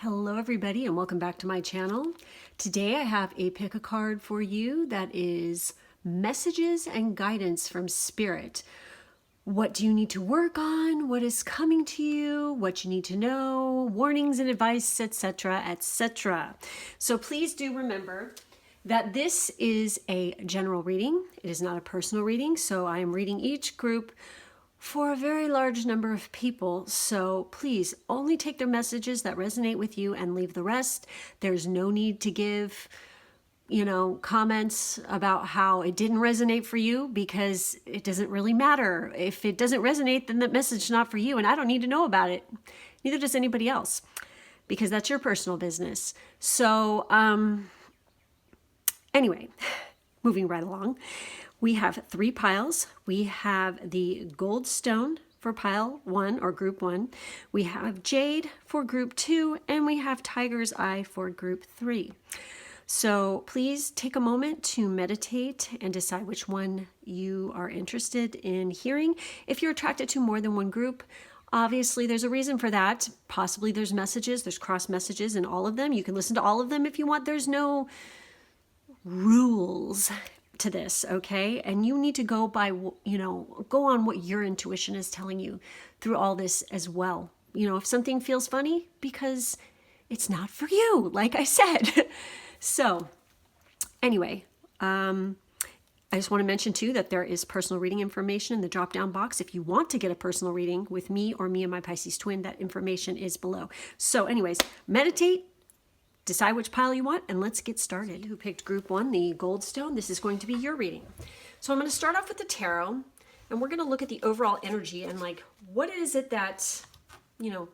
Hello everybody and welcome back to my channel. Today I have a pick a card for you that is messages and guidance from Spirit. What do you need to work on? What is coming to you? What you need to know? Warnings and advice, etc., etc. So please do remember that this is a general reading. It is not a personal reading, so I am reading each group for a very large number of people. So please only take their messages that resonate with you and leave the rest. There's no need to give, comments about how it didn't resonate for you, because it doesn't really matter. If it doesn't resonate, then that message is not for you, and I don't need to know about it. Neither does anybody else, because that's your personal business. So anyway, moving right along. We have 3 piles. We have the gold stone for pile 1 or group 1. We have jade for group 2, and we have tiger's eye for group 3. So please take a moment to meditate and decide which one you are interested in hearing. If you're attracted to more than one group, obviously there's a reason for that. Possibly there's messages, there's cross messages in all of them. You can listen to all of them if you want. There's no rules to this, okay? And you need to go by, go on what your intuition is telling you through all this as well. If something feels funny, because it's not for you, like I said. So anyway, I just want to mention too that there is personal reading information in the drop-down box. If you want to get a personal reading with me or me and my Pisces-Twin, that information is below. So anyways, meditate, decide which pile you want, and let's get started. Who picked group 1, the gold stone? This is going to be your reading. So I'm going to start off with the tarot, and we're going to look at the overall energy and what is it that,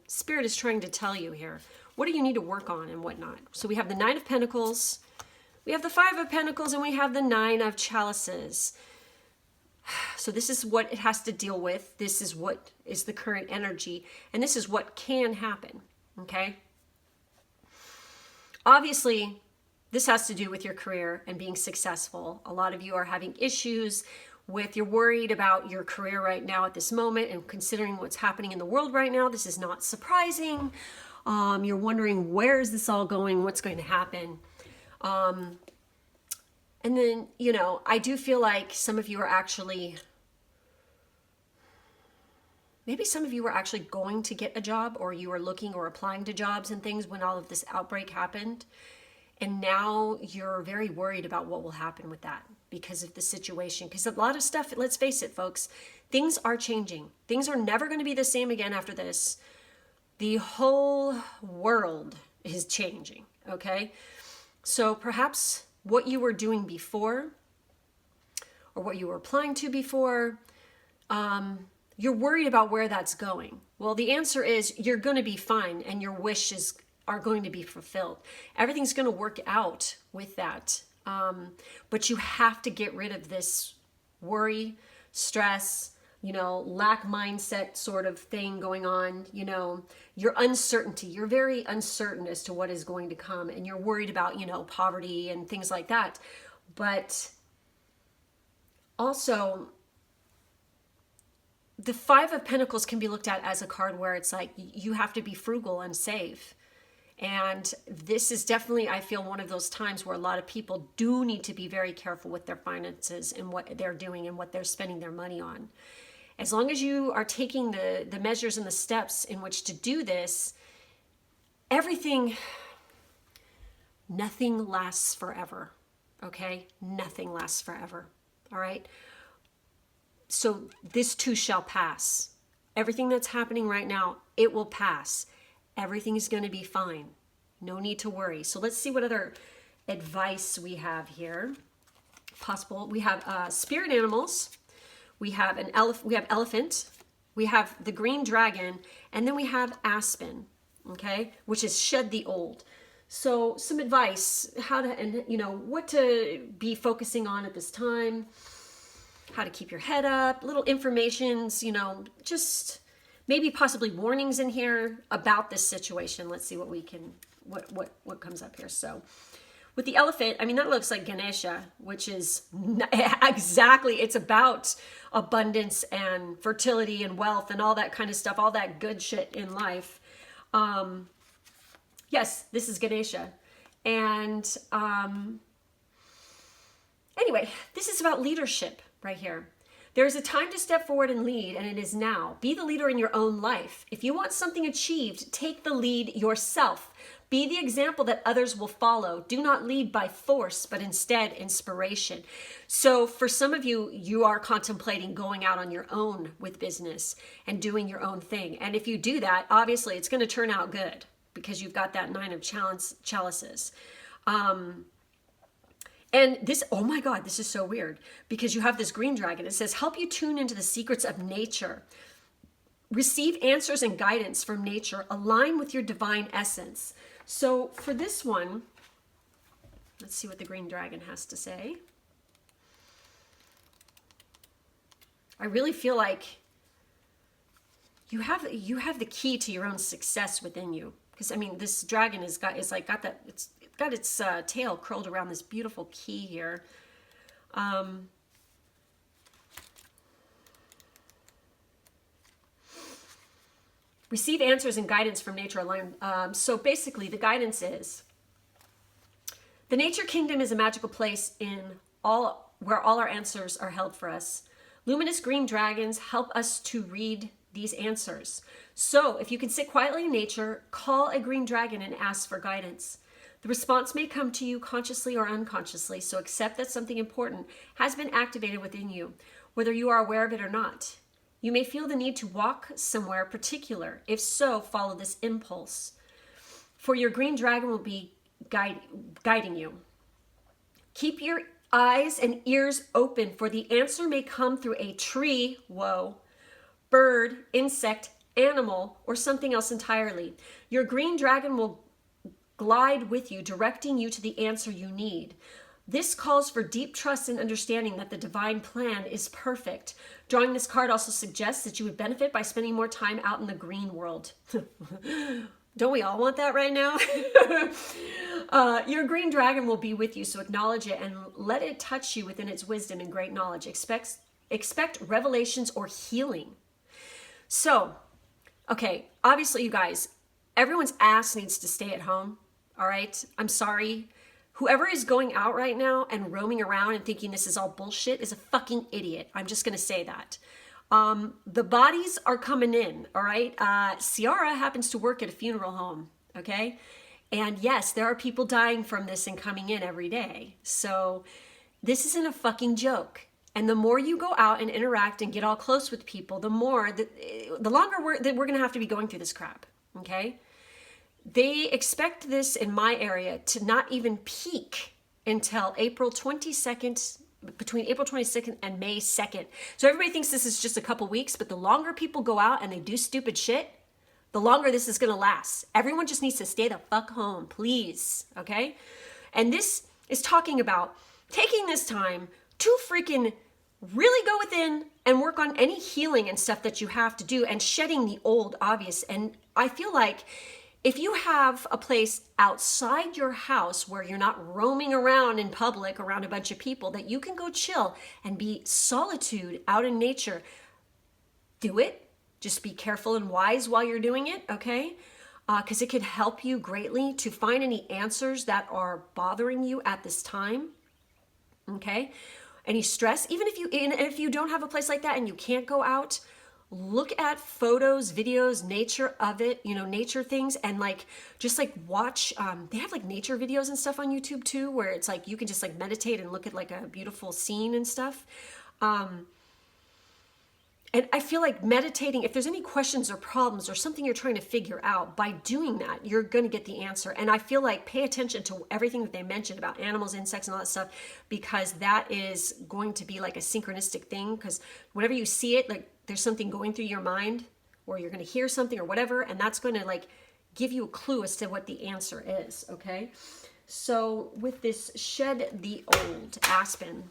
Spirit is trying to tell you here? What do you need to work on and whatnot? So we have the 9 of Pentacles, we have the 5 of Pentacles, and we have the 9 of Chalices. So this is what it has to deal with. This is what is the current energy, and this is what can happen, okay? Obviously, this has to do with your career and being successful. A lot of you are having issues with, you're worried about your career right now at this moment, and considering what's happening in the world right now, this is not surprising. You're wondering, where is this all going? What's going to happen? And then, I do feel like some of you are actually, maybe some of you were actually going to get a job, or you were looking or applying to jobs and things when all of this outbreak happened. And now you're very worried about what will happen with that because of the situation. Because a lot of stuff, let's face it, folks, things are changing. Things are never going to be the same again after this. The whole world is changing, okay? So perhaps what you were doing before, or what you were applying to before, you're worried about where that's going. Well, the answer is you're going to be fine, and your wishes are going to be fulfilled. Everything's going to work out with that. But you have to get rid of this worry, stress, lack mindset sort of thing going on, your uncertainty. You're very uncertain as to what is going to come, and you're worried about, poverty and things like that. But also, the 5 of Pentacles can be looked at as a card where it's like you have to be frugal and save. And this is definitely, I feel, one of those times where a lot of people do need to be very careful with their finances and what they're doing and what they're spending their money on. As long as you are taking the measures and the steps in which to do this, nothing lasts forever, okay? Nothing lasts forever, all right? So this too shall pass. Everything that's happening right now, it will pass. Everything is going to be fine. No need to worry. So let's see what other advice we have here. Possible. We have spirit animals. We have we have elephant. We have the green dragon, and then we have aspen. Okay, which is shed the old. So some advice, how to, and what to be focusing on at this time. How to keep your head up, little informations, just maybe possibly warnings in here about this situation. Let's see what we can, what comes up here. So with the elephant, that looks like Ganesha, which is exactly, it's about abundance and fertility and wealth and all that kind of stuff, all that good shit in life. Yes, this is Ganesha. And anyway, this is about leadership right here. There is a time to step forward and lead, and it is now. Be the leader in your own life. If you want something achieved, take the lead yourself. Be the example that others will follow. Do not lead by force, but instead inspiration. So for some of you, you are contemplating going out on your own with business and doing your own thing. And if you do that, obviously it's going to turn out good because you've got that 9 of chalices. And this, oh my God, this is so weird because you have this green dragon. It says, help you tune into the secrets of nature. Receive answers and guidance from nature. Align with your divine essence. So for this one, let's see what the green dragon has to say. I really feel like you have the key to your own success within you. Because I mean, this dragon it's got its tail curled around this beautiful key here. Receive answers and guidance from nature. So basically, the guidance is the nature kingdom is a magical place where all our answers are held for us. Luminous green dragons help us to read these answers. So if you can sit quietly in nature, call a green dragon and ask for guidance. The response may come to you consciously or unconsciously, so accept that something important has been activated within you, whether you are aware of it or not. You may feel the need to walk somewhere particular. If so, follow this impulse. For your green dragon will be guiding you. Keep your eyes and ears open, for the answer may come through a tree, bird, insect, animal, or something else entirely. Your green dragon will glide with you, directing you to the answer you need. This calls for deep trust and understanding that the divine plan is perfect. Drawing this card also suggests that you would benefit by spending more time out in the green world. Don't we all want that right now? Your green dragon will be with you, so acknowledge it and let it touch you within its wisdom and great knowledge. Expect revelations or healing. So, okay, obviously you guys, everyone's ass needs to stay at home, all right? I'm sorry. Whoever is going out right now and roaming around and thinking this is all bullshit is a fucking idiot. I'm just going to say that. The bodies are coming in, all right? Ciara happens to work at a funeral home, okay? And yes, there are people dying from this and coming in every day. So this isn't a fucking joke. And the more you go out and interact and get all close with people, the longer we're going to have to be going through this crap, okay? They expect this in my area to not even peak until April 22nd, between April 22nd and May 2nd. So everybody thinks this is just a couple weeks, but the longer people go out and they do stupid shit, the longer this is going to last. Everyone just needs to stay the fuck home, please, okay? And this is talking about taking this time to freaking really go within and work on any healing and stuff that you have to do and shedding the old obvious. And I feel like if you have a place outside your house where you're not roaming around in public around a bunch of people, that you can go chill and be solitude out in nature, do it. Just be careful and wise while you're doing it, okay? Because it could help you greatly to find any answers that are bothering you at this time, okay? Any stress, even if you don't have a place like that and you can't go out, look at photos, videos, nature of it, nature things, and just watch, they have nature videos and stuff on YouTube too, where it's you can just meditate and look at a beautiful scene and stuff. And I feel like meditating, if there's any questions or problems or something you're trying to figure out, by doing that, you're going to get the answer. And I feel like pay attention to everything that they mentioned about animals, insects, and all that stuff, because that is going to be a synchronistic thing. Because whenever you see it, there's something going through your mind, or you're going to hear something or whatever, and that's going to give you a clue as to what the answer is, okay? So with this Shed the Old Aspen,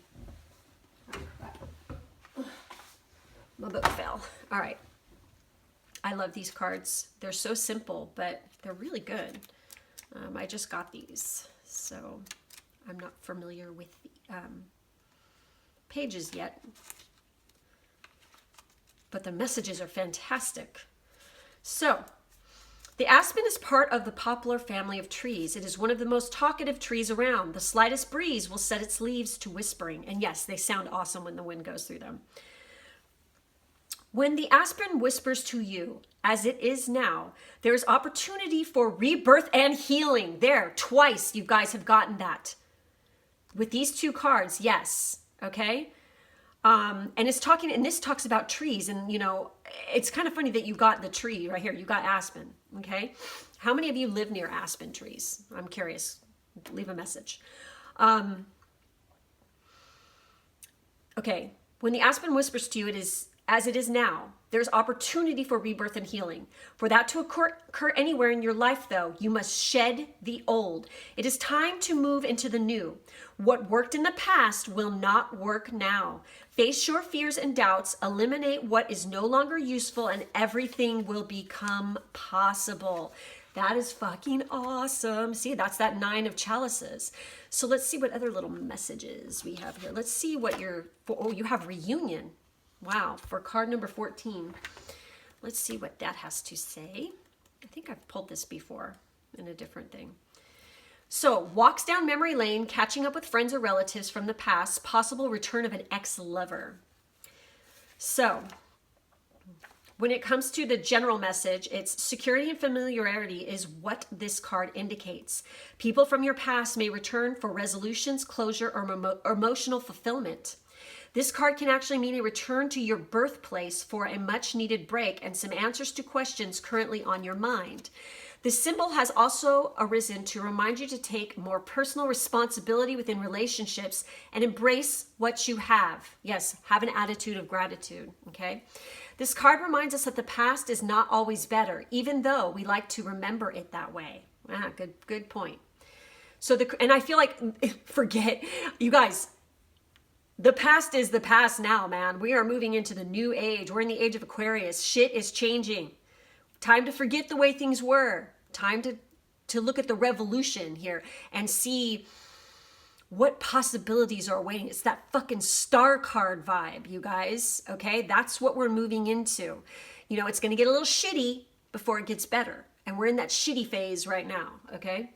my book fell. All right. I love these cards. They're so simple, but they're really good. I just got these, so I'm not familiar with the pages yet. But the messages are fantastic. So, The aspen is part of the poplar family of trees. It is one of the most talkative trees around. The slightest breeze will set its leaves to whispering. And yes, they sound awesome when the wind goes through them. When the aspen whispers to you, as it is now, there is opportunity for rebirth and healing. There, twice you guys have gotten that. With these two cards, yes, okay? And it's talking, and this talks about trees, and it's kind of funny that you got the tree right here. You got aspen, okay? How many of you live near aspen trees? I'm curious. Leave a message. Okay, when the aspen whispers to you, it is as it is now. There's opportunity for rebirth and healing. For that to occur anywhere in your life, though, you must shed the old. It is time to move into the new. What worked in the past will not work now. Face your fears and doubts, eliminate what is no longer useful, and everything will become possible. That is fucking awesome. See, that's that 9 of chalices. So let's see what other little messages we have here. Let's see what you have reunion. Wow, for card number 14. Let's see what that has to say. I think I've pulled this before in a different thing. So, walks down memory lane, catching up with friends or relatives from the past, possible return of an ex-lover. So, when it comes to the general message, it's security and familiarity is what this card indicates. People from your past may return for resolutions, closure, or emotional fulfillment. This card can actually mean a return to your birthplace for a much needed break and some answers to questions currently on your mind. The symbol has also arisen to remind you to take more personal responsibility within relationships and embrace what you have. Yes, have an attitude of gratitude, okay? This card reminds us that the past is not always better, even though we like to remember it that way. Good point. So and I feel like, forget, you guys, the past is the past now, man. We are moving into the new age. We're in the age of Aquarius. Shit is changing. Time to forget the way things were. Time to look at the revolution here and see what possibilities are awaiting. It's that fucking star card vibe, you guys. Okay, that's what we're moving into. It's going to get a little shitty before it gets better. And we're in that shitty phase right now, okay?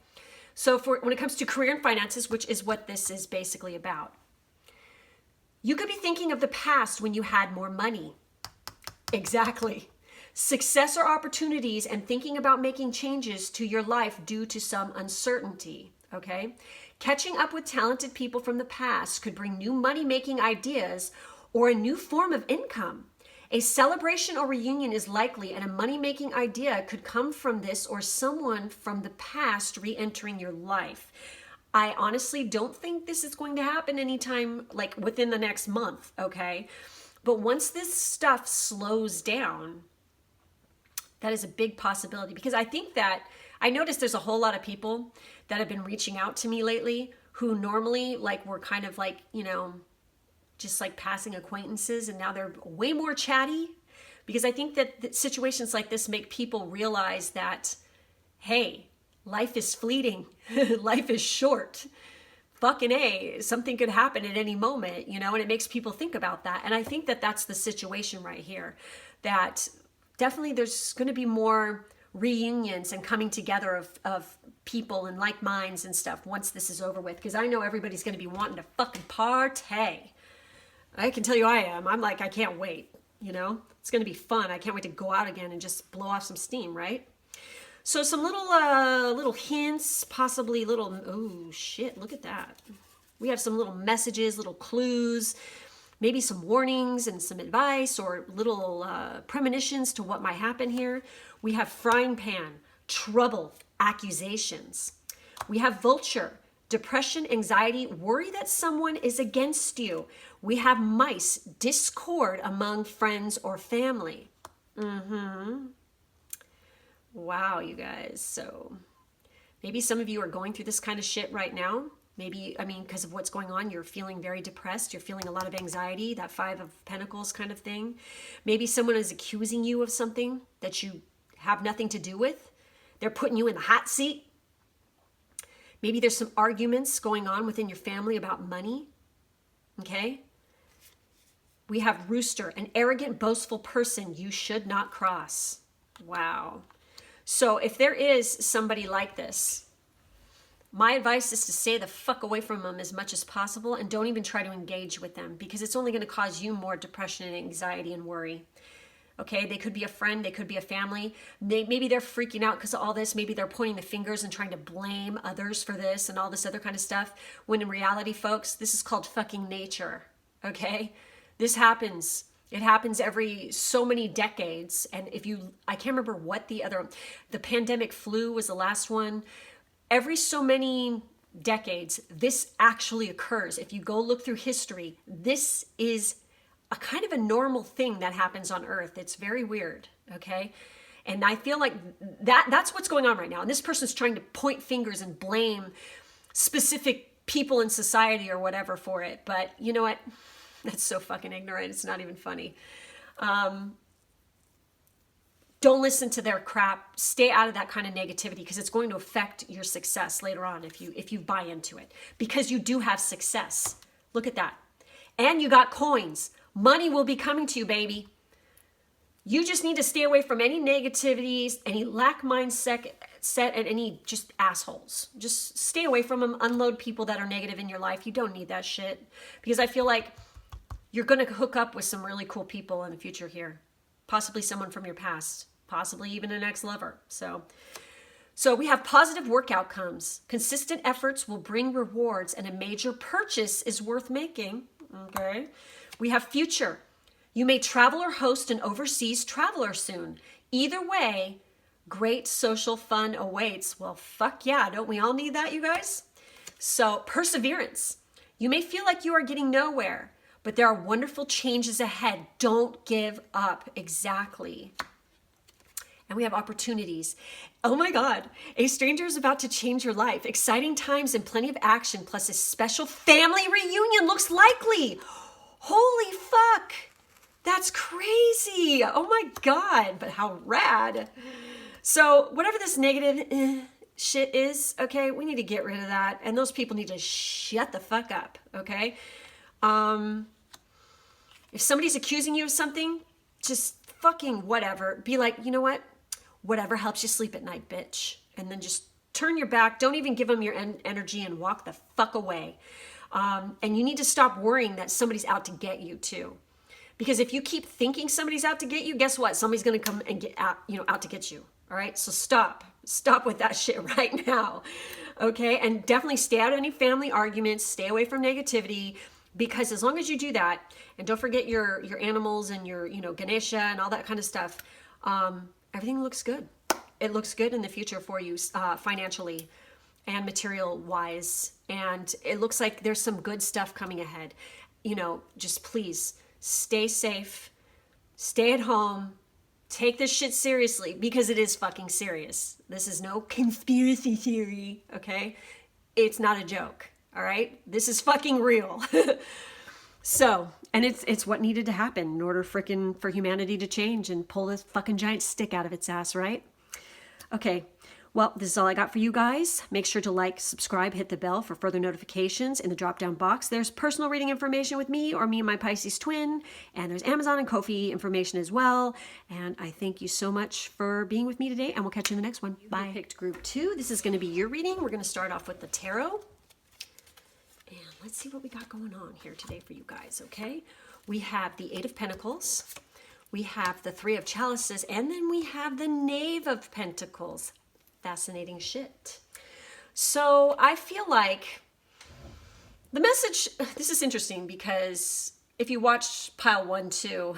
So when it comes to career and finances, which is what this is basically about, you could be thinking of the past when you had more money. Exactly. Success or opportunities and thinking about making changes to your life due to some uncertainty, okay? Catching up with talented people from the past could bring new money-making ideas or a new form of income. A celebration or reunion is likely, and a money-making idea could come from this or someone from the past re-entering your life. I honestly don't think this is going to happen anytime, like within the next month, okay? But once this stuff slows down, that is a big possibility, because I think that I noticed there's a whole lot of people that have been reaching out to me lately who normally were kind of just like passing acquaintances, and now they're way more chatty, because I think that situations like this make people realize that, hey, life is fleeting. Life is short. Fucking A, something could happen at any moment, and it makes people think about that. And I think that that's the situation right here, that definitely there's going to be more reunions and coming together of people and like minds and stuff once this is over with, because I know everybody's going to be wanting to fucking party. I can tell you I am. I'm like, I can't wait, It's going to be fun. I can't wait to go out again and just blow off some steam, right? So some little hints, possibly oh shit, look at that. We have some little messages, little clues, maybe some warnings and some advice or little premonitions to what might happen here. We have frying pan, trouble, accusations. We have vulture, depression, anxiety, worry that someone is against you. We have mice, discord among friends or family. Wow, you guys. So maybe some of you are going through this kind of shit right now. Maybe, because of what's going on, you're feeling very depressed. You're feeling a lot of anxiety, that 5 of Pentacles kind of thing. Maybe someone is accusing you of something that you have nothing to do with. They're putting you in the hot seat. Maybe there's some arguments going on within your family about money. Okay? We have rooster, an arrogant, boastful person you should not cross. Wow. So if there is somebody like this, my advice is to stay the fuck away from them as much as possible and don't even try to engage with them, because it's only going to cause you more depression and anxiety and worry. Okay, they could be a friend, they could be a family. Maybe they're freaking out because of all this. Maybe they're pointing the fingers and trying to blame others for this and all this other kind of stuff. When in reality, folks, this is called fucking nature. Okay, this happens. It happens every so many decades. And I can't remember what the pandemic flu was the last one. Every so many decades, this actually occurs. If you go look through history, this is a kind of a normal thing that happens on Earth. It's very weird, okay? And I feel like that's what's going on right now. And this person's trying to point fingers and blame specific people in society or whatever for it. But you know what? That's so fucking ignorant. It's not even funny. Don't listen to their crap. Stay out of that kind of negativity, because it's going to affect your success later on if you buy into it. Because you do have success. Look at that. And you got coins. Money will be coming to you, baby. You just need to stay away from any negativities, any lack mindset, and any just assholes. Just stay away from them. Unload people that are negative in your life. You don't need that shit. Because I feel like you're going to hook up with some really cool people in the future here. Possibly someone from your past. Possibly even an ex-lover. So we have positive work outcomes. Consistent efforts will bring rewards, and a major purchase is worth making. Okay. We have future. You may travel or host an overseas traveler soon. Either way, great social fun awaits. Well, fuck yeah. Don't we all need that, you guys? So perseverance. You may feel like you are getting nowhere, but there are wonderful changes ahead. Don't give up. Exactly. And we have opportunities. Oh my God, a stranger is about to change your life. Exciting times and plenty of action, plus a special family reunion looks likely. Holy fuck. That's crazy. Oh my God, but how rad. So whatever this negative shit is, okay, we need to get rid of that. And those people need to shut the fuck up, okay? If somebody's accusing you of something, just fucking whatever. Be like, you know what? Whatever helps you sleep at night, bitch. And then just turn your back. Don't even give them your energy and walk the fuck away. And you need to stop worrying that somebody's out to get you too. Because if you keep thinking somebody's out to get you, guess what? Somebody's going to come and get out, out to get you. All right. So stop with that shit right now. Okay. And definitely stay out of any family arguments, stay away from negativity, because as long as you do that, and don't forget your animals and your, Ganesha and all that kind of stuff, everything looks good. It looks good in the future for you, financially and material wise. And it looks like there's some good stuff coming ahead. Just please stay safe, stay at home, take this shit seriously, because it is fucking serious. This is no conspiracy theory, okay? It's not a joke, all right? This is fucking real. So, and it's what needed to happen in order for humanity to change and pull this fucking giant stick out of its ass, right? Okay, well, this is all I got for you guys. Make sure to like, subscribe, hit the bell for further notifications. In the drop-down box, there's personal reading information with me or me and my Pisces-Twin, and there's Amazon and Ko-fi information as well. And I thank you so much for being with me today, and we'll catch you in the next one. Bye. You picked group 2. This is going to be your reading. We're going to start off with the tarot. And let's see what we got going on here today for you guys, okay? We have the 8 of Pentacles, we have the 3 of Chalices, and then we have the Knave of Pentacles. Fascinating shit. So I feel like the message, this is interesting because if you watch pile 1, 2,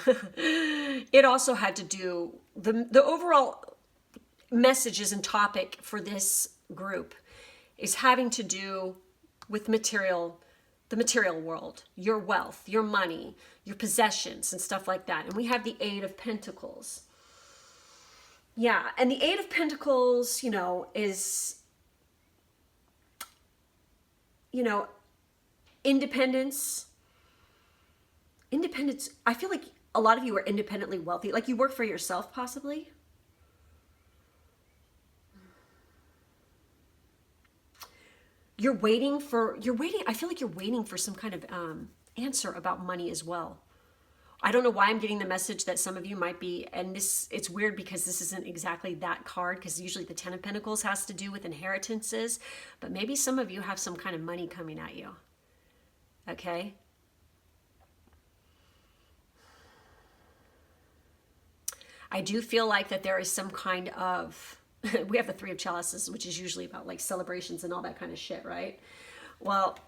it also had to do, the overall messages and topic for this group is having to do with the material world, your wealth, your money, your possessions and stuff like that. And we have the 8 of Pentacles. Yeah, and the 8 of Pentacles, is, independence. Independence, I feel like a lot of you are independently wealthy. Like you work for yourself, possibly. I feel like you're waiting for some kind of answer about money as well. I don't know why I'm getting the message that some of you might be, and this, it's weird because this isn't exactly that card, because usually the Ten of Pentacles has to do with inheritances, but maybe some of you have some kind of money coming at you. Okay? I do feel like that there is some kind of, we have the Three of Chalices, which is usually about like celebrations and all that kind of shit, right? Well,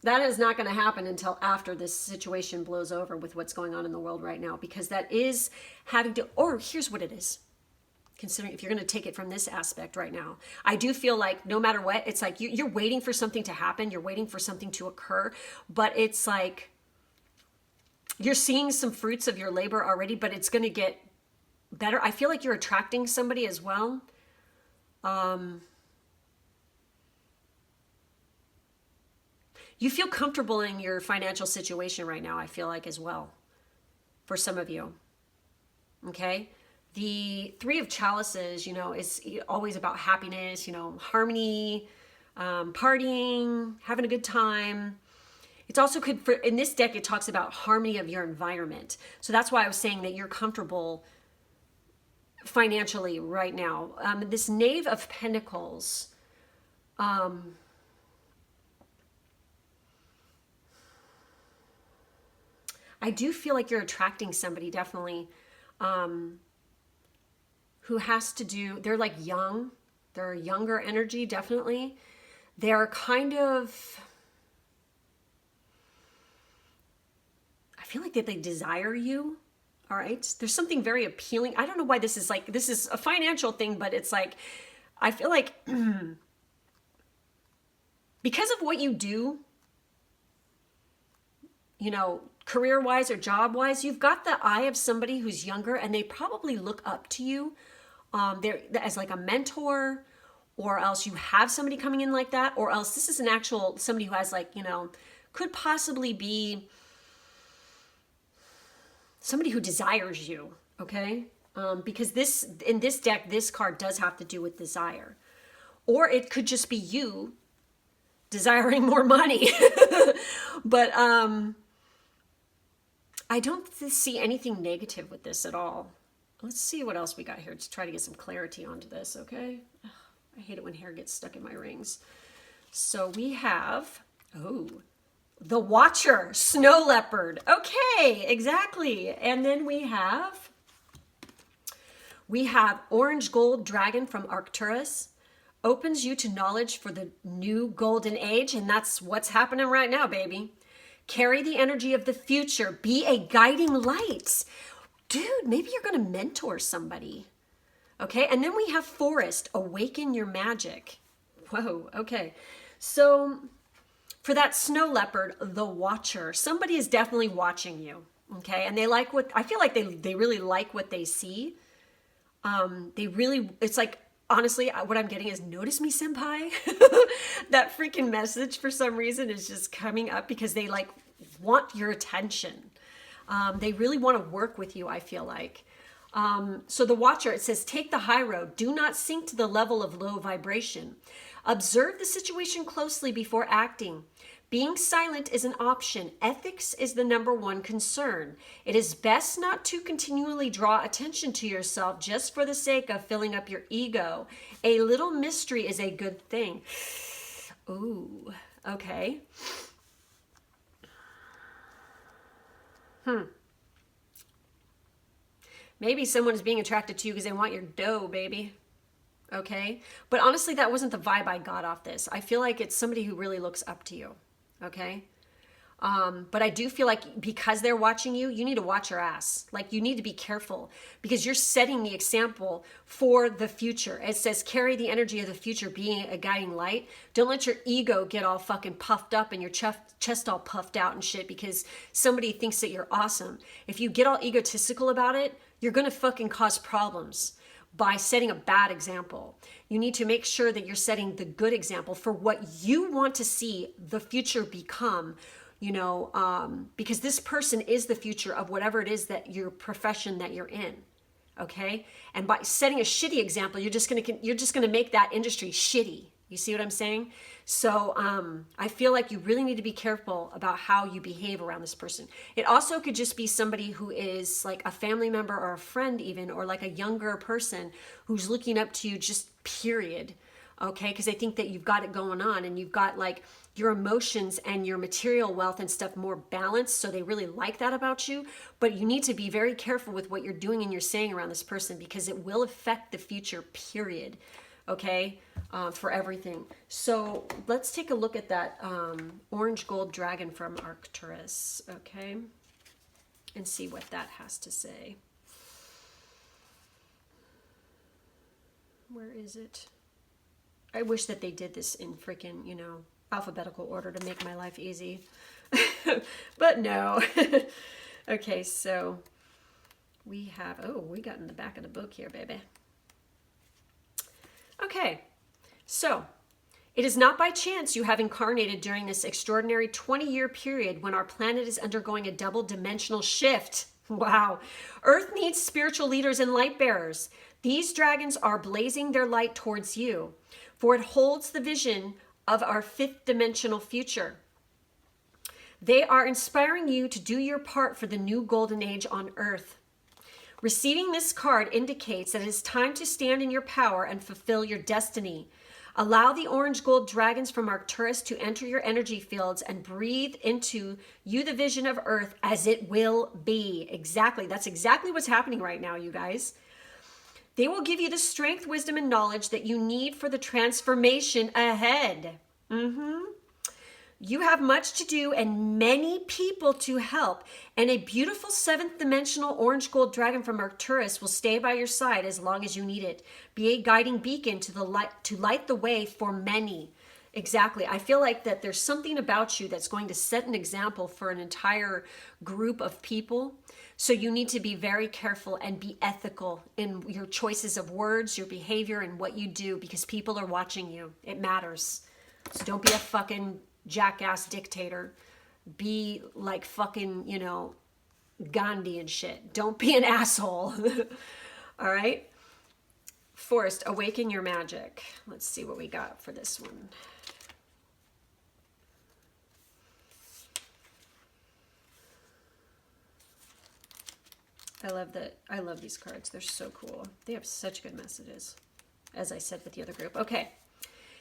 that is not going to happen until after this situation blows over with what's going on in the world right now, because that is having to, or here's what it is. Considering if you're going to take it from this aspect right now, I do feel like no matter what, it's like you're waiting for something to happen. You're waiting for something to occur, but it's like you're seeing some fruits of your labor already, but it's going to get better. I feel like you're attracting somebody as well. You feel comfortable in your financial situation right now, I feel like, as well, for some of you. Okay? The Three of Chalices, you know, is always about happiness, you know, harmony, partying, having a good time. It's also could, for, in this deck, it talks about harmony of your environment. So that's why I was saying that you're comfortable financially right now. This Knave of Pentacles, I do feel like you're attracting somebody, definitely, who has to do, they're like young, they're younger energy, definitely. They're kind of, I feel like that they desire you, all right? There's something very appealing. I don't know why this is like, this is a financial thing, but it's like, I feel like because of what you do, you know, career-wise or job-wise, you've got the eye of somebody who's younger, and they probably look up to you they're as like a mentor, or else you have somebody coming in like that, or else this is an actual somebody who has, like, you know, could possibly be somebody who desires you, okay? Because this, in this deck, this card does have to do with desire. Or it could just be you desiring more money. But I don't see anything negative with this at all. Let's see what else we got here to try to get some clarity onto this, okay? Ugh, I hate it when hair gets stuck in my rings. So we have, oh, the Watcher, Snow Leopard. Okay, exactly. And then we have Orange Gold Dragon from Arcturus. Opens you to knowledge for the new golden age, and that's what's happening right now, baby. Carry the energy of the future. Be a guiding light. Dude, maybe you're going to mentor somebody. Okay, and then we have Forest. Awaken your magic. Whoa, okay. So for that Snow Leopard, the Watcher, somebody is definitely watching you. Okay, and they like what, I feel like they really like what they see. They really, it's like, honestly, what I'm getting is, notice me, senpai. That freaking message for some reason is just coming up because they like want your attention. They really want to work with you, I feel like. So the Watcher, it says, take the high road. Do not sink to the level of low vibration. Observe the situation closely before acting. Being silent is an option. Ethics is the #1 concern. It is best not to continually draw attention to yourself just for the sake of filling up your ego. A little mystery is a good thing. Ooh, okay. Maybe someone is being attracted to you because they want your dough, baby. Okay? But honestly, that wasn't the vibe I got off this. I feel like it's somebody who really looks up to you. Okay? But I do feel like because they're watching you, you need to watch your ass. Like, you need to be careful because you're setting the example for the future. It says, carry the energy of the future, being a guiding light. Don't let your ego get all fucking puffed up and your chest all puffed out and shit because somebody thinks that you're awesome. If you get all egotistical about it, you're going to fucking cause problems by setting a bad example. You need to make sure that you're setting the good example for what you want to see the future become, you know, because this person is the future of whatever it is that your profession that you're in. Okay? And by setting a shitty example, you're just going to make that industry shitty. You see what I'm saying? So I feel like you really need to be careful about how you behave around this person. It also could just be somebody who is like a family member or a friend even, or like a younger person who's looking up to you, just period. Okay, because I think that you've got it going on and you've got like your emotions and your material wealth and stuff more balanced, so they really like that about you. But you need to be very careful with what you're doing and you're saying around this person, because it will affect the future, period. Okay, for everything. So let's take a look at that orange gold dragon from Arcturus, okay, and see what that has to say. Where is it? I wish that they did this in freaking, you know, alphabetical order to make my life easy. But no. Okay, so we have, oh, we got in the back of the book here, baby. Okay, so it is not by chance you have incarnated during this extraordinary 20-year period when our planet is undergoing a double-dimensional shift. Wow. Earth needs spiritual leaders and light bearers. These dragons are blazing their light towards you, for it holds the vision of our fifth dimensional future. They are inspiring you to do your part for the new golden age on Earth. Receiving this card indicates that it is time to stand in your power and fulfill your destiny. Allow the orange gold dragons from Arcturus to enter your energy fields and breathe into you the vision of Earth as it will be. Exactly. That's exactly what's happening right now, you guys. They will give you the strength, wisdom, and knowledge that you need for the transformation ahead. You have much to do and many people to help. And a beautiful seventh dimensional orange gold dragon from Arcturus will stay by your side as long as you need it. Be a guiding beacon to light the way for many. Exactly. I feel like that there's something about you that's going to set an example for an entire group of people. So you need to be very careful and be ethical in your choices of words, your behavior, and what you do, because people are watching you. It matters. So don't be a fucking jackass dictator. Be like fucking, you know, Gandhi and shit. Don't be an asshole. All right? Forced, awaken your magic. Let's see what we got for this one. I love these cards. They're so cool. They have such good messages, as I said with the other group. Okay.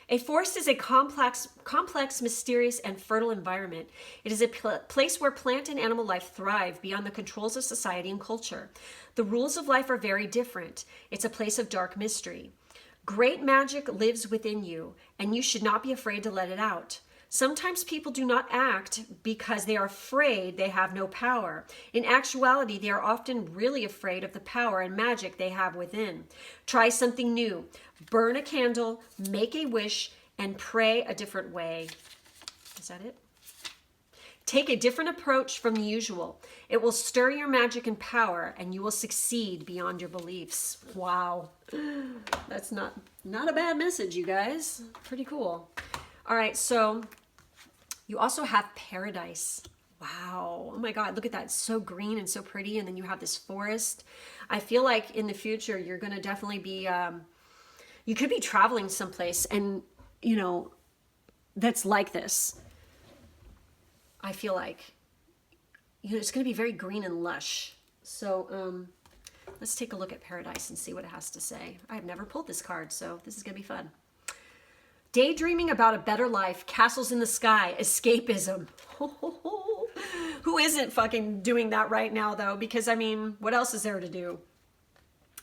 A forest is a complex, mysterious, and fertile environment. It is a place where plant and animal life thrive beyond the controls of society and culture. The rules of life are very different. It's a place of dark mystery. Great magic lives within you, and you should not be afraid to let it out. Sometimes people do not act because they are afraid they have no power. In actuality, they are often really afraid of the power and magic they have within. Try something new. Burn a candle, make a wish, and pray a different way. Is that it? Take a different approach from the usual. It will stir your magic and power, and you will succeed beyond your beliefs. Wow. That's not a bad message, you guys. Pretty cool. All right, so you also have paradise. Wow. Oh my God, look at that. It's so green and so pretty. And then you have this forest. I feel like in the future, you're going to definitely be, you could be traveling someplace and, you know, that's like this. I feel like, you know, it's going to be very green and lush. So let's take a look at paradise and see what it has to say. I've never pulled this card, so this is going to be fun. Daydreaming about a better life, castles in the sky, escapism. Who isn't fucking doing that right now, though? Because, I mean, what else is there to do?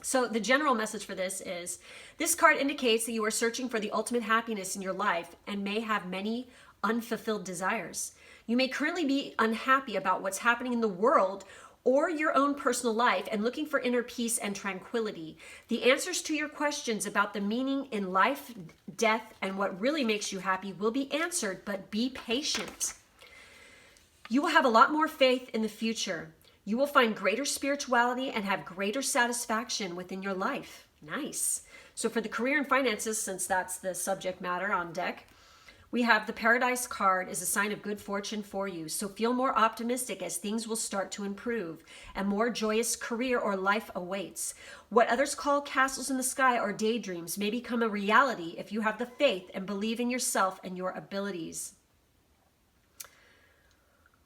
So the general message for this is, this card indicates that you are searching for the ultimate happiness in your life and may have many unfulfilled desires. You may currently be unhappy about what's happening in the world or your own personal life and looking for inner peace and tranquility. The answers to your questions about the meaning in life, death, and what really makes you happy will be answered, but be patient. You will have a lot more faith in the future. You will find greater spirituality and have greater satisfaction within your life. Nice. So for the career and finances, since that's the subject matter on deck, We have the Paradise card is a sign of good fortune for you. So feel more optimistic as things will start to improve. A more joyous career or life awaits. What others call castles in the sky or daydreams may become a reality if you have the faith and believe in yourself and your abilities.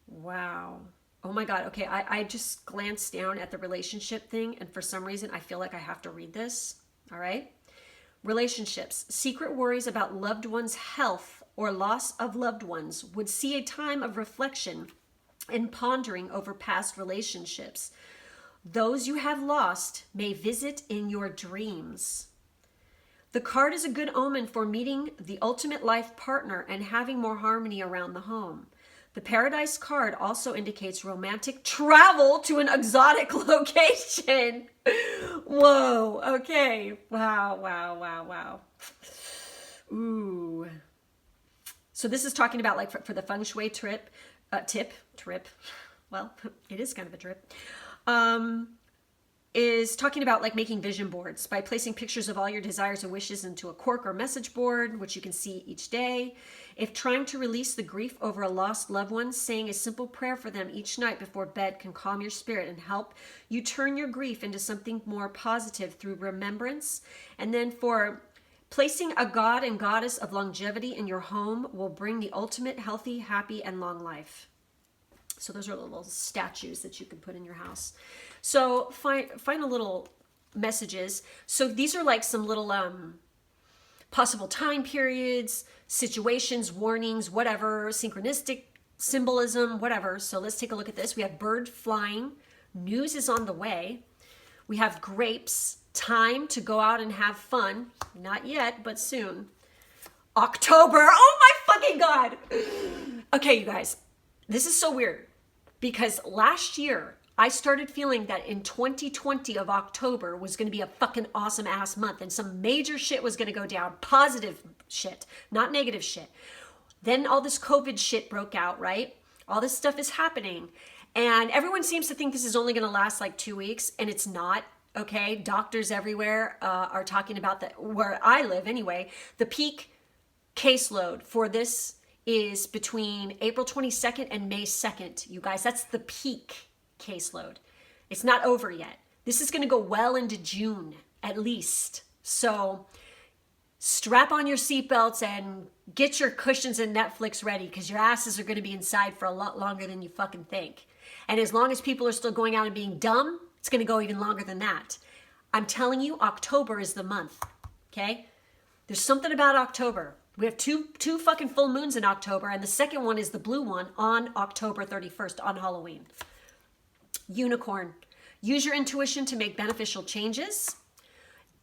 Wow. Oh my God. Okay, I just glanced down at the relationship thing, and for some reason I feel like I have to read this. All right. Relationships. Secret worries about loved ones' health or loss of loved ones would see a time of reflection and pondering over past relationships. Those you have lost may visit in your dreams. The card is a good omen for meeting the ultimate life partner and having more harmony around the home. The Paradise card also indicates romantic travel to an exotic location. Whoa, okay. Wow, wow, wow, wow. Ooh. So this is talking about like for the feng shui trip. Well, it is kind of a trip. Is talking about like making vision boards by placing pictures of all your desires and wishes into a cork or message board, which you can see each day. If trying to release the grief over a lost loved one, saying a simple prayer for them each night before bed can calm your spirit and help you turn your grief into something more positive through remembrance. And then for placing a god and goddess of longevity in your home will bring the ultimate healthy, happy, and long life. So those are little statues that you can put in your house. So find a little messages. So these are like some little possible time periods, situations, warnings, whatever, synchronistic symbolism, whatever. So let's take a look at this. We have bird flying, news is on the way. We have grapes, time to go out and have fun. Not yet, but soon. October, oh my fucking God. Okay, you guys, this is so weird because last year I started feeling that in 2020 of October was going to be a fucking awesome ass month and some major shit was going to go down. Positive shit, not negative shit. Then all this COVID shit broke out, right? All this stuff is happening. And everyone seems to think this is only going to last like 2 weeks, and it's not, okay? Doctors everywhere are talking about that, where I live anyway, the peak caseload for this is between April 22nd and May 2nd, you guys. That's the peak caseload. It's not over yet. This is going to go well into June at least. So strap on your seatbelts and get your cushions and Netflix ready because your asses are going to be inside for a lot longer than you fucking think. And as long as people are still going out and being dumb, it's going to go even longer than that. I'm telling you, October is the month, okay? There's something about October. We have two fucking full moons in October, and the second one is the blue one on October 31st on Halloween. Unicorn. Use your intuition to make beneficial changes.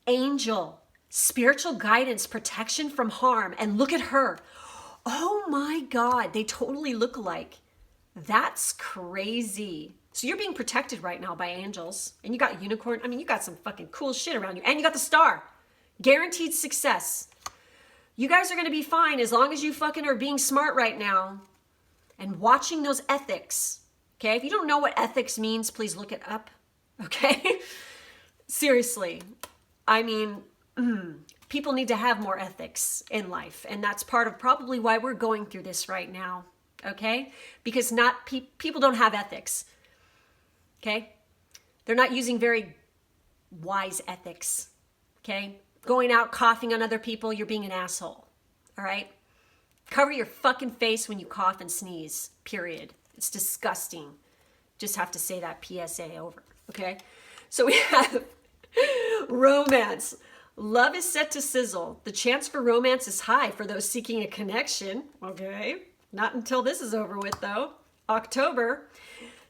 Angel. Spiritual guidance, protection from harm. And look at her. Oh my God, they totally look alike. That's crazy. So you're being protected right now by angels. And you got unicorn. I mean, you got some fucking cool shit around you. And you got the star. Guaranteed success. You guys are going to be fine as long as you fucking are being smart right now and watching those ethics. Okay? If you don't know what ethics means, please look it up. Okay? Seriously. I mean, people need to have more ethics in life. And that's part of probably why we're going through this right now. Okay? Because people don't have ethics. Okay? They're not using very wise ethics. Okay? Going out coughing on other people, you're being an asshole. All right? Cover your fucking face when you cough and sneeze. Period. It's disgusting. Just have to say that PSA over. Okay? So we have romance. Love is set to sizzle. The chance for romance is high for those seeking a connection. Okay? Not until this is over with, though. October.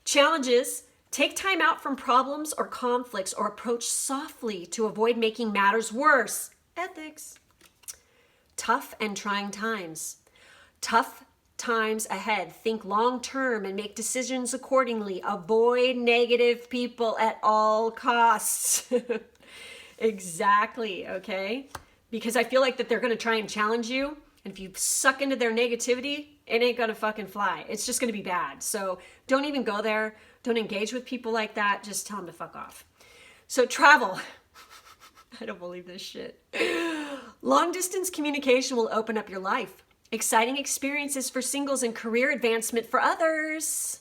Challenges. Take time out from problems or conflicts or approach softly to avoid making matters worse. Ethics. Tough and trying times. Tough times ahead. Think long term and make decisions accordingly. Avoid negative people at all costs. Exactly, okay? Because I feel like that they're going to try and challenge you. And if you suck into their negativity, it ain't going to fucking fly. It's just going to be bad. So don't even go there. Don't engage with people like that. Just tell them to fuck off. So travel. I don't believe this shit. Long distance communication will open up your life. Exciting experiences for singles and career advancement for others.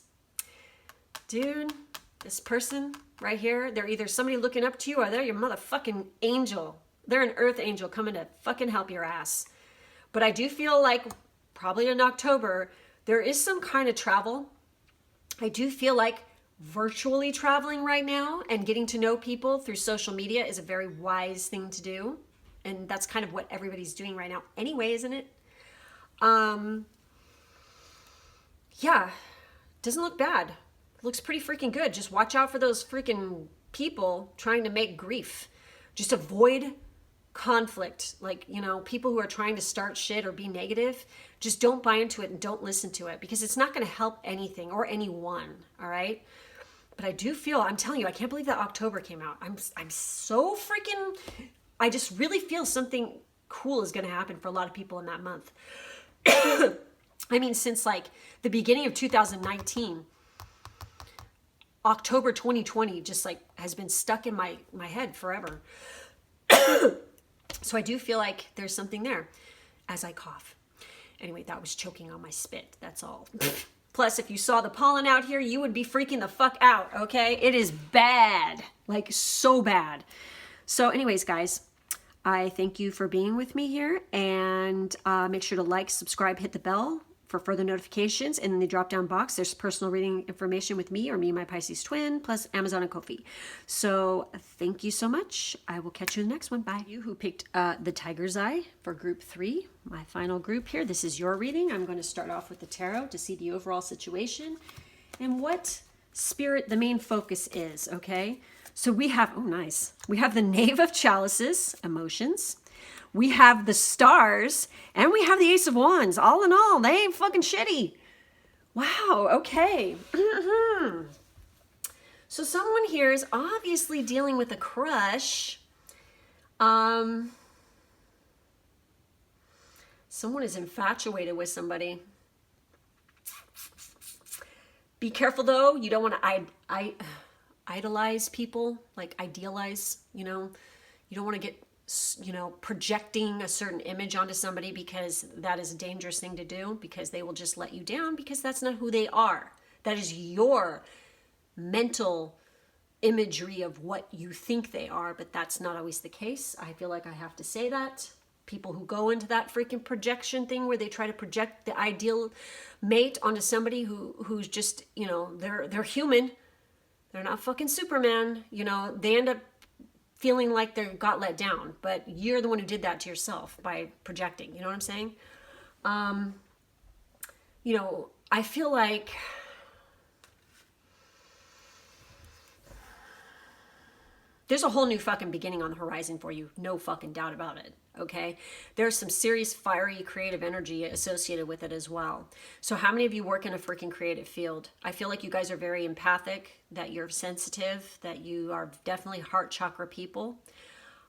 Dude, this person right here, they're either somebody looking up to you or they're your motherfucking angel. They're an earth angel coming to fucking help your ass. But I do feel like probably in October, there is some kind of travel. I do feel like virtually traveling right now and getting to know people through social media is a very wise thing to do. And that's kind of what everybody's doing right now anyway, isn't it? Yeah, doesn't look bad. Looks pretty freaking good. Just watch out for those freaking people trying to make grief. Just avoid conflict. Like, you know, people who are trying to start shit or be negative, just don't buy into it and don't listen to it because it's not going to help anything or anyone. All right. But I do feel, I'm telling you, I can't believe that October came out. I'm so freaking, I just really feel something cool is going to happen for a lot of people in that month. I mean, since like the beginning of 2019, October 2020 just like has been stuck in my head forever. So I do feel like there's something there as I cough. Anyway, that was choking on my spit. That's all. Plus, if you saw the pollen out here, you would be freaking the fuck out, okay? It is bad, like so bad. So anyways, guys, I thank you for being with me here, and make sure to like, subscribe, hit the bell for further notifications. And in the drop-down box, there's personal reading information with me or me and my Pisces-Twin, plus Amazon and Ko-fi. So thank you so much. I will catch you in the next one. Bye. You who picked the Tiger's Eye for group 3, my final group here. This is your reading. I'm going to start off with the tarot to see the overall situation and what spirit the main focus is, okay? So we have, oh nice, we have the Knave of Chalices, emotions. We have the Stars, and we have the Ace of Wands. All in all, they ain't fucking shitty. Wow, okay. So someone here is obviously dealing with a crush. Someone is infatuated with somebody. Be careful though, you don't want to idolize people, like idealize, you know. You don't want to get, you know, projecting a certain image onto somebody because that is a dangerous thing to do because they will just let you down because that's not who they are. That is your mental imagery of what you think they are, but that's not always the case. I feel like I have to say that. People who go into that freaking projection thing where they try to project the ideal mate onto somebody who's just, you know, they're human. They're not fucking Superman. You know, they end up feeling like they got let down, but you're the one who did that to yourself by projecting. You know what I'm saying? You know, I feel like there's a whole new fucking beginning on the horizon for you. No fucking doubt about it. Okay? There's some serious fiery creative energy associated with it as well. So how many of you work in a freaking creative field? I feel like you guys are very empathic, that you're sensitive, that you are definitely heart chakra people.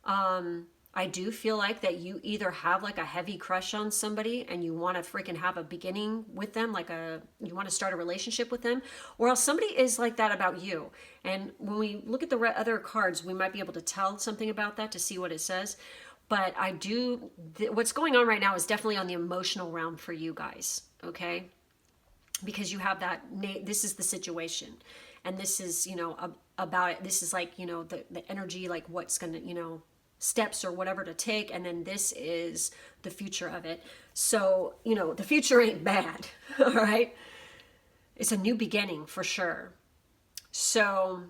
I do feel like that you either have like a heavy crush on somebody and you want to freaking have a beginning with them, like you want to start a relationship with them, or else somebody is like that about you. And when we look at the other cards, we might be able to tell something about that to see what it says. But I do, what's going on right now is definitely on the emotional realm for you guys, okay? Because you have that, this is the situation. And this is, you know, about it. This is like, you know, the energy, like what's going to, you know, steps or whatever to take. And then this is the future of it. So, you know, the future ain't bad, all right? It's a new beginning for sure. So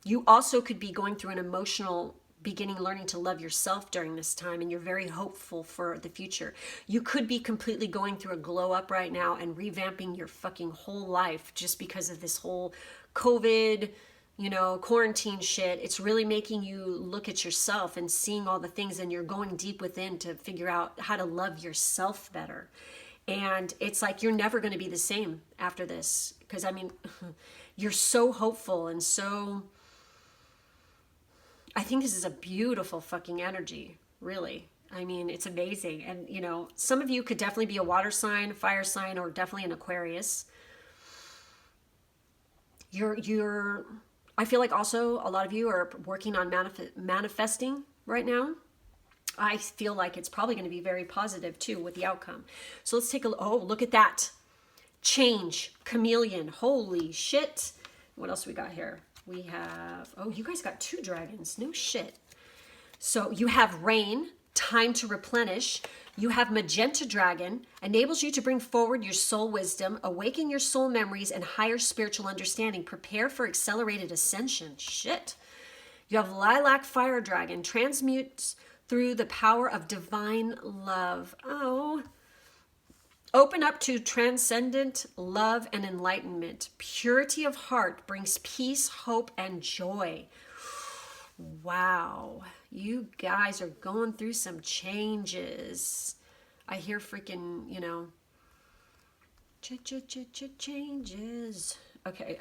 you also could be going through an emotional beginning, learning to love yourself during this time, and you're very hopeful for the future. You could be completely going through a glow up right now and revamping your fucking whole life just because of this whole COVID, you know, quarantine shit. It's really making you look at yourself and seeing all the things, and you're going deep within to figure out how to love yourself better. And it's like you're never going to be the same after this, because I mean, you're so hopeful and so, I think this is a beautiful fucking energy, really. I mean, it's amazing. And, you know, some of you could definitely be a water sign, fire sign, or definitely an Aquarius. I feel like also a lot of you are working on manifesting right now. I feel like it's probably going to be very positive too with the outcome. So let's take a look. Oh, look at that. Change, chameleon. Holy shit. What else we got here? We have, oh, you guys got 2 dragons. No shit. So you have rain, time to replenish. You have magenta dragon, enables you to bring forward your soul wisdom, awaken your soul memories and higher spiritual understanding. Prepare for accelerated ascension. Shit. You have lilac fire dragon, transmutes through the power of divine love. Oh. Open up to transcendent love and enlightenment. Purity of heart brings peace, hope, and joy. Wow. You guys are going through some changes. I hear freaking, you know, changes. Okay,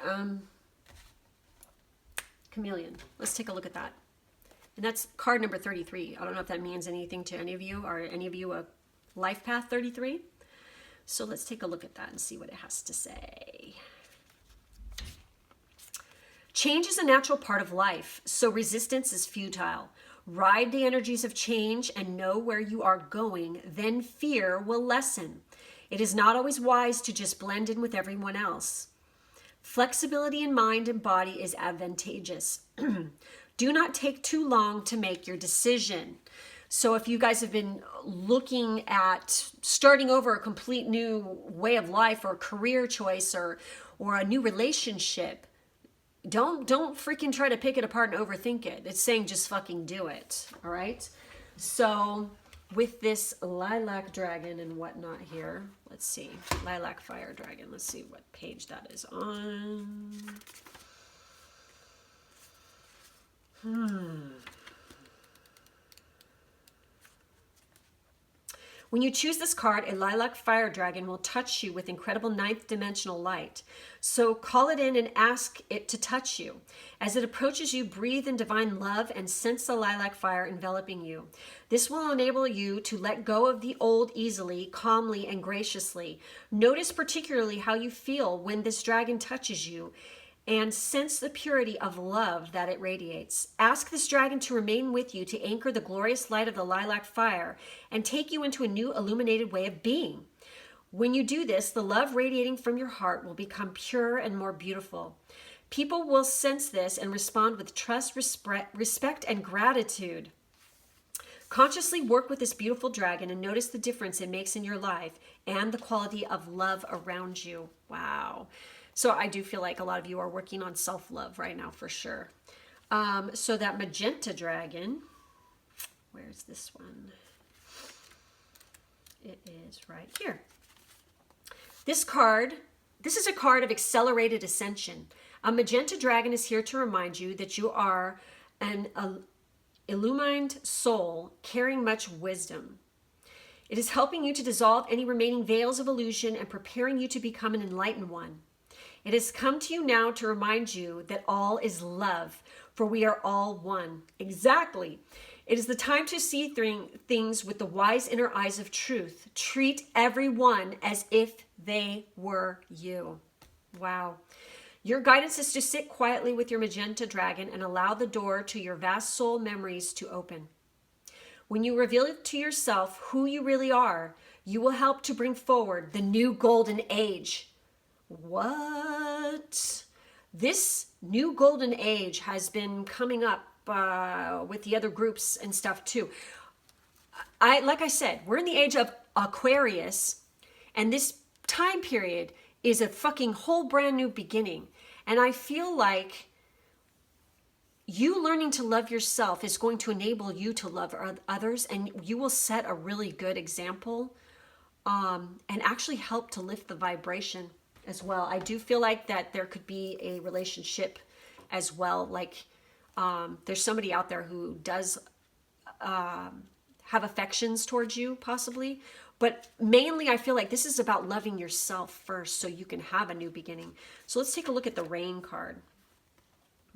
chameleon. Let's take a look at that. And that's card number 33. I don't know if that means anything to any of you. Are any of you a life path 33? So let's take a look at that and see what it has to say. Change is a natural part of life, so resistance is futile. Ride the energies of change and know where you are going, then fear will lessen. It is not always wise to just blend in with everyone else. Flexibility in mind and body is advantageous. Do not take too long to make your decision. So if you guys have been looking at starting over a complete new way of life or career choice or a new relationship, don't freaking try to pick it apart and overthink it. It's saying just fucking do it. All right. So with this lilac dragon and whatnot here, let's see. Lilac fire dragon. Let's see what page that is on. When you choose this card, a lilac fire dragon will touch you with incredible 9th dimensional light. So call it in and ask it to touch you. As it approaches you, breathe in divine love and sense the lilac fire enveloping you. This will enable you to let go of the old easily, calmly, and graciously. Notice particularly how you feel when this dragon touches you, and sense the purity of love that it radiates. Ask this dragon to remain with you to anchor the glorious light of the lilac fire and take you into a new illuminated way of being. When you do this, the love radiating from your heart will become pure and more beautiful. People will sense this and respond with trust, respect, and gratitude. Consciously work with this beautiful dragon and notice the difference it makes in your life and the quality of love around you. Wow. So I do feel like a lot of you are working on self-love right now for sure. So that magenta dragon, where's this one? It is right here. This card, this is a card of accelerated ascension. A magenta dragon is here to remind you that you are an illumined soul carrying much wisdom. It is helping you to dissolve any remaining veils of illusion and preparing you to become an enlightened one. It has come to you now to remind you that all is love, for we are all one. Exactly. It is the time to see things with the wise inner eyes of truth. Treat everyone as if they were you. Wow. Your guidance is to sit quietly with your magenta dragon and allow the door to your vast soul memories to open. When you reveal to yourself who you really are, you will help to bring forward the new golden age. What? This new golden age has been coming up with the other groups and stuff too. Like I said, we're in the age of Aquarius, and this time period is a fucking whole brand new beginning. And I feel like you learning to love yourself is going to enable you to love others, and you will set a really good example and actually help to lift the vibration as well. I do feel like that there could be a relationship as well. Like there's somebody out there who does have affections towards you possibly, but mainly I feel like this is about loving yourself first so you can have a new beginning. So let's take a look at the rain card,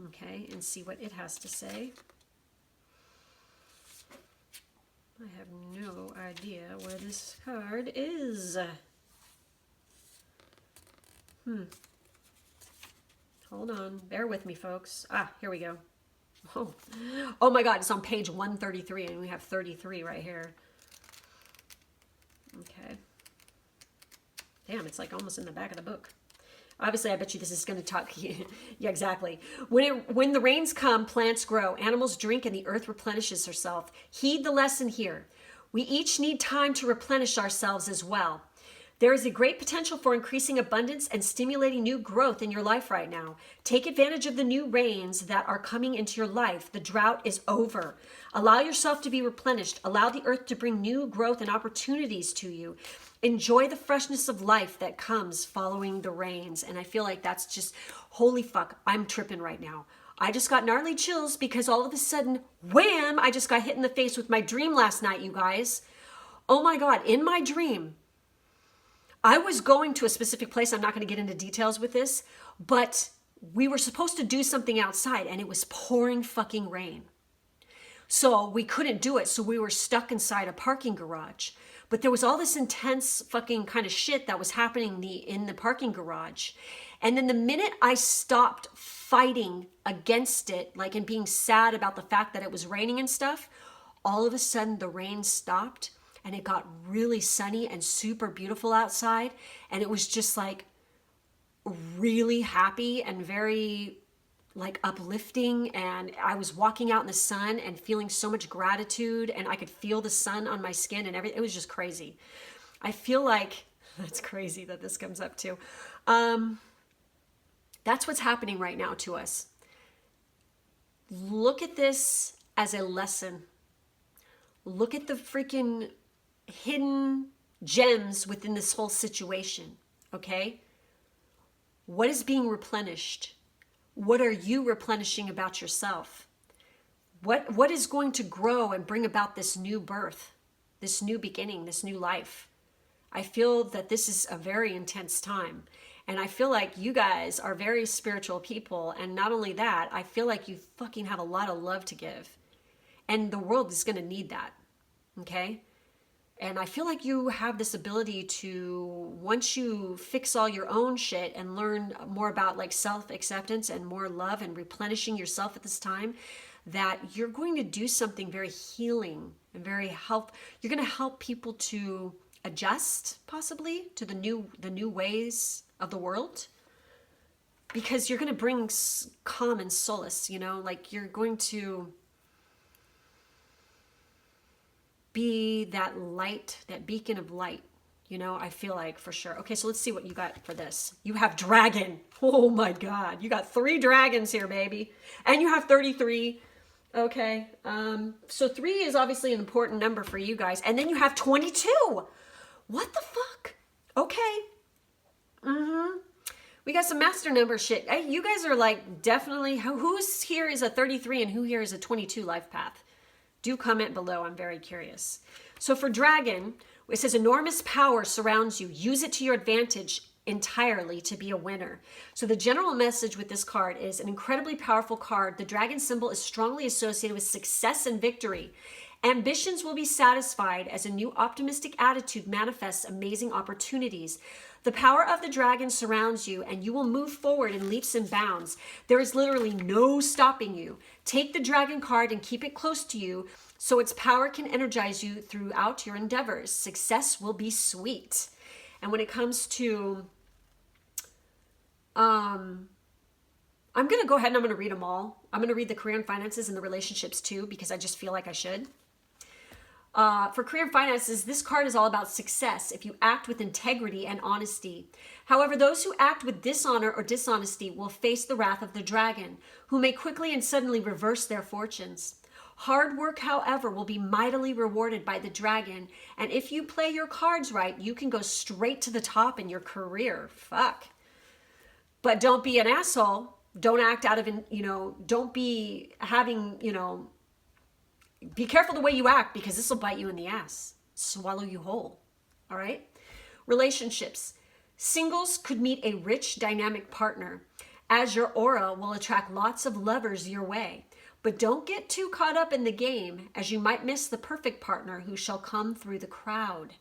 okay, and see what it has to say. I have no idea where this card is. Hold on. Bear with me, folks. Ah, here we go. Oh. Oh my God, it's on page 133 and we have 33 right here. Okay. Damn, it's like almost in the back of the book. Obviously, I bet you this is going to talk. Yeah, exactly. When the rains come, plants grow, animals drink, and the earth replenishes herself. Heed the lesson here. We each need time to replenish ourselves as well. There is a great potential for increasing abundance and stimulating new growth in your life right now. Take advantage of the new rains that are coming into your life. The drought is over. Allow yourself to be replenished. Allow the earth to bring new growth and opportunities to you. Enjoy the freshness of life that comes following the rains. And I feel like that's just, holy fuck, I'm tripping right now. I just got gnarly chills because all of a sudden, wham, I just got hit in the face with my dream last night, you guys. Oh my God, in my dream, I was going to a specific place. I'm not going to get into details with this, but we were supposed to do something outside and it was pouring fucking rain. So we couldn't do it. So we were stuck inside a parking garage. But there was all this intense fucking kind of shit that was happening in the parking garage. And then the minute I stopped fighting against it, like and being sad about the fact that it was raining and stuff, all of a sudden the rain stopped. And it got really sunny and super beautiful outside. And it was just like really happy and very like uplifting. And I was walking out in the sun and feeling so much gratitude. And I could feel the sun on my skin and everything. It was just crazy. I feel like, that's crazy that this comes up too. That's what's happening right now to us. Look at this as a lesson. Look at the freaking hidden gems within this whole situation, okay? What is being replenished? What are you replenishing about yourself? What is going to grow and bring about this new birth, this new beginning, this new life? I feel that this is a very intense time. And I feel like you guys are very spiritual people. And not only that, I feel like you fucking have a lot of love to give. And the world is going to need that, okay? And I feel like you have this ability to, once you fix all your own shit and learn more about like self-acceptance and more love and replenishing yourself at this time, that you're going to do something very healing and very you're going to help people to adjust possibly to the new ways of the world, because you're going to bring calm and solace, you know, like you're going to be that light, that beacon of light, you know, I feel like for sure. Okay, so let's see what you got for this. You have dragon. Oh my God. You got 3 dragons here, baby. And you have 33. Okay. So 3 is obviously an important number for you guys. And then you have 22. What the fuck? Okay. We got some master number shit. Hey, you guys are like definitely, who's here is a 33 and who here is a 22 life path? Do comment below. I'm very curious. So for dragon, it says enormous power surrounds you. Use it to your advantage entirely to be a winner. So the general message with this card is an incredibly powerful card. The dragon symbol is strongly associated with success and victory. Ambitions will be satisfied as a new optimistic attitude manifests amazing opportunities. The power of the dragon surrounds you and you will move forward in leaps and bounds. There is literally no stopping you. Take the dragon card and keep it close to you so its power can energize you throughout your endeavors. Success will be sweet. And when it comes to, I'm going to go ahead and I'm going to read them all. I'm going to read the career and finances and the relationships too, because I just feel like I should. For career and finances, this card is all about success if you act with integrity and honesty. However, those who act with dishonor or dishonesty will face the wrath of the dragon, who may quickly and suddenly reverse their fortunes. Hard work, however, will be mightily rewarded by the dragon, and if you play your cards right, you can go straight to the top in your career. Fuck. But don't be an asshole. Don't act out of, don't be having, be careful the way you act, because this will bite you in the ass, swallow you whole. All right. Relationships. Singles could meet a rich, dynamic partner, as your aura will attract lots of lovers your way. But don't get too caught up in the game, as you might miss the perfect partner who shall come through the crowd.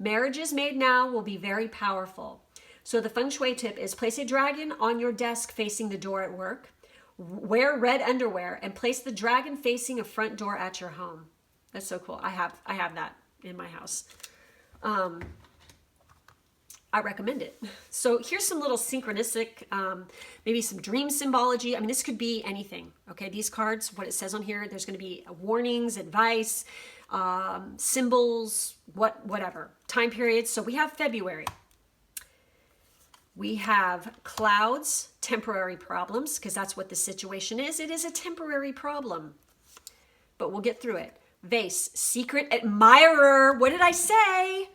Marriages made now will be very powerful. So the feng shui tip is place a dragon on your desk facing the door at work. Wear red underwear and place the dragon facing a front door at your home. That's so cool. I have that in my house. I recommend it. So here's some little synchronistic, maybe some dream symbology. I mean, this could be anything. Okay, these cards, what it says on here, there's going to be warnings, advice, symbols, whatever, time periods. So we have February. We have clouds, temporary problems, because that's what the situation is. It is a temporary problem, but we'll get through it. Vase, secret admirer. What did I say?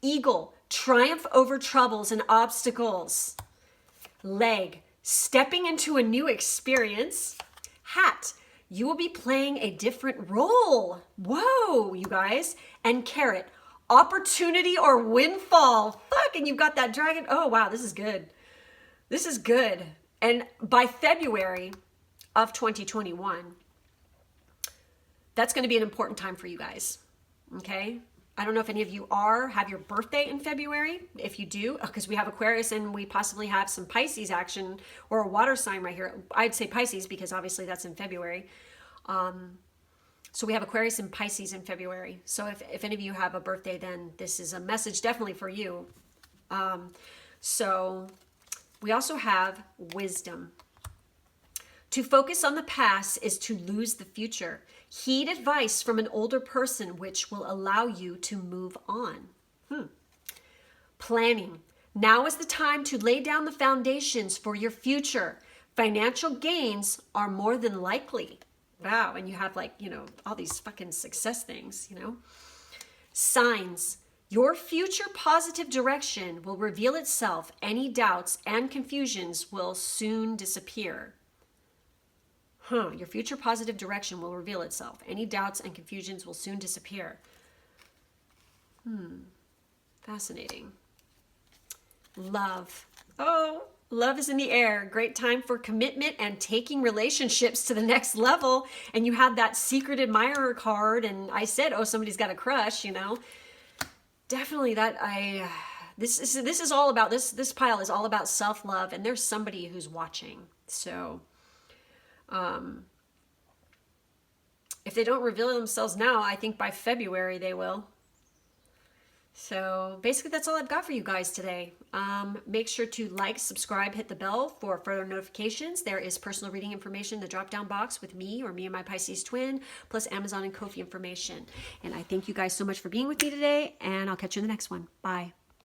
Eagle, triumph over troubles and obstacles. Leg, stepping into a new experience. Hat, you will be playing a different role. Whoa, you guys. And carrot, opportunity or windfall. Fuck, and you've got that dragon. Oh, wow, this is good. This is good. And by February of 2021, that's going to be an important time for you guys. Okay? I don't know if any of you have your birthday in February. If you do, because we have Aquarius and we possibly have some Pisces action or a water sign right here. I'd say Pisces because obviously that's in February. So we have Aquarius and Pisces in February. So if any of you have a birthday, then this is a message definitely for you. So we also have wisdom. To focus on the past is to lose the future. Heed advice from an older person, which will allow you to move on. Planning. Now is the time to lay down the foundations for your future. Financial gains are more than likely. Wow, and you have all these fucking success things, Signs. Your future positive direction will reveal itself. Any doubts and confusions will soon disappear. Your future positive direction will reveal itself. Any doubts and confusions will soon disappear. Fascinating. Love. Oh, love is in the air. Great time for commitment and taking relationships to the next level. And you have that secret admirer card. And I said, oh, somebody's got a crush, Definitely this is all about, this pile is all about self-love. And there's somebody who's watching. So if they don't reveal themselves now, I think by February they will. So basically that's all I've got for you guys today. Make sure to like, subscribe, hit the bell for further notifications. There is personal reading information in the drop-down box with me or me and my Pisces-Twin, plus Amazon and Ko-fi information. And I thank you guys so much for being with me today, and I'll catch you in the next one. Bye.